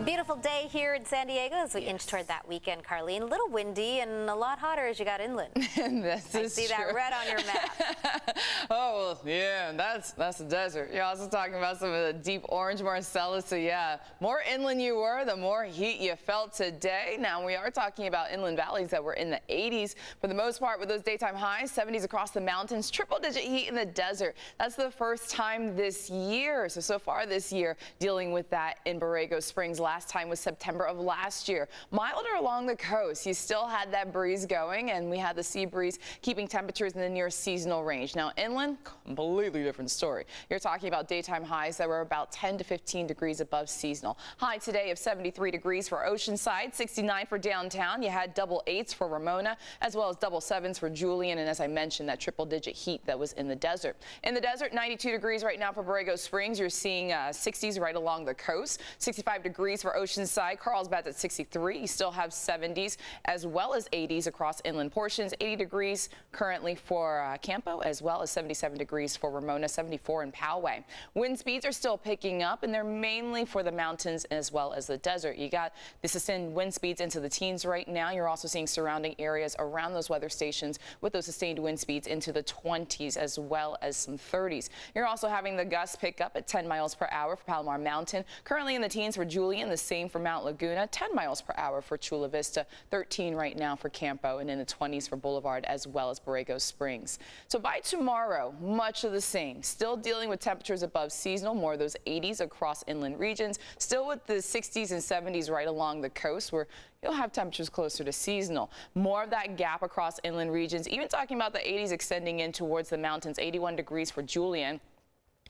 Beautiful day here in San Diego as we inch toward that weekend, Carlene. A little windy and a lot hotter as you got inland. I see that red on your map. Oh, well, yeah, that's the desert. You're also talking about some of the deep orange Marcellus. So, yeah, more inland you were, the more heat you felt today. Now, we are talking about inland valleys that were in the 80s for the most part with those daytime highs, 70s across the mountains, triple-digit heat in the desert. That's the first time this year. So far this year, dealing with that in Borrego Springs. Last time was September of last year. Milder along the coast. You still had that breeze going, and we had the sea breeze keeping temperatures in the near seasonal range. Now, inland, completely different story. You're talking about daytime highs that were about 10 to 15 degrees above seasonal. High today of 73 degrees for Oceanside, 69 for downtown. You had double 8s for Ramona, as well as double 7s for Julian, and as I mentioned, that triple-digit heat that was in the desert. In the desert, 92 degrees right now for Borrego Springs. You're seeing 60s right along the coast, 65 degrees for Oceanside. Carlsbad's at 63. You still have 70s as well as 80s across inland portions. 80 degrees currently for Campo, as well as 77 degrees for Ramona, 74 in Poway. Wind speeds are still picking up, and they're mainly for the mountains as well as the desert. You got the sustained wind speeds into the teens right now. You're also seeing surrounding areas around those weather stations with those sustained wind speeds into the 20s as well as some 30s. You're also having the gusts pick up at 10 miles per hour for Palomar Mountain. Currently in the teens for Julian, the same for Mount Laguna, 10 miles per hour for Chula Vista, 13 right now for Campo, and in the 20s for Boulevard as well as Borrego Springs. So by tomorrow, much of the same. Still dealing with temperatures above seasonal, more of those 80s across inland regions. Still with the 60s and 70s right along the coast where you'll have temperatures closer to seasonal. More of that gap across inland regions, even talking about the 80s extending in towards the mountains, 81 degrees for Julian.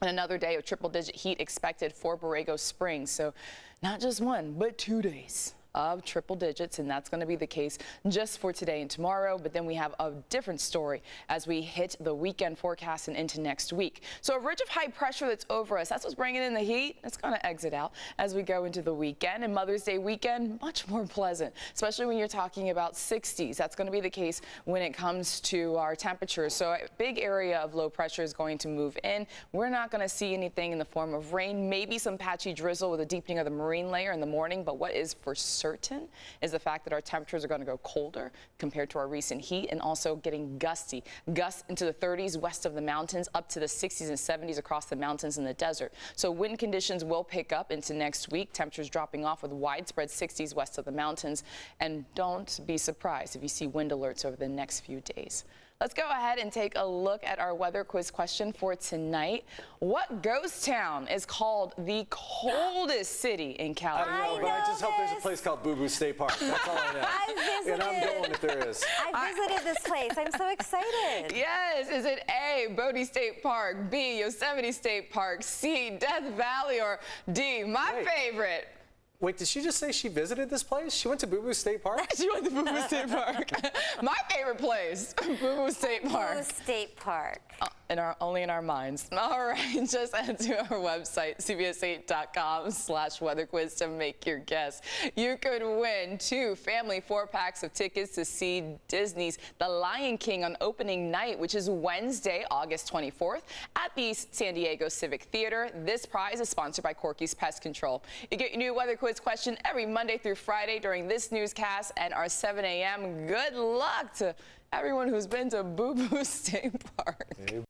And another day of triple-digit heat expected for Borrego Springs. So not just one, but 2 days of triple digits, and that's going to be the case just for today and tomorrow. But then we have a different story as we hit the weekend forecast and into next week. So a ridge of high pressure that's over us, that's what's bringing in the heat. It's going to exit out as we go into the weekend. And Mother's Day weekend, much more pleasant, especially when you're talking about 60s. That's going to be the case when it comes to our temperatures. So a big area of low pressure is going to move in. We're not going to see anything in the form of rain, maybe some patchy drizzle with a deepening of the marine layer in the morning. But what is for certain is the fact that our temperatures are going to go colder compared to our recent heat, and also getting gusty. Gusts into the 30s west of the mountains, up to the 60s and 70s across the mountains and the desert. So wind conditions will pick up into next week. Temperatures dropping off with widespread 60s west of the mountains. And don't be surprised if you see wind alerts over the next few days. Let's go ahead and take a look at our weather quiz question for tonight. What ghost town is called the coldest city in California? I don't know, but I just hope there's a place called Boo Boo State Park. That's all I know. I visited. And I'm going if there is. I visited this place. I'm so excited. Yes. Is it A, Bodie State Park, B, Yosemite State Park, C, Death Valley, or D, my favorite? Wait, did she just say she visited this place? She went to Boo Boo State Park? She went to Boo Boo State Park. My favorite place, Boo Boo State Park. Boo Boo State Park. Only in our minds. All right, just head to our website, cbs8.com/weatherquiz to make your guess. You could win 2 family 4-packs of tickets to see Disney's The Lion King on opening night, which is Wednesday, August 24th at the San Diego Civic Theater. This prize is sponsored by Corky's Pest Control. You get your new weather quiz question every Monday through Friday during this newscast and our 7 a.m. Good luck to everyone who's been to Boo Boo State Park.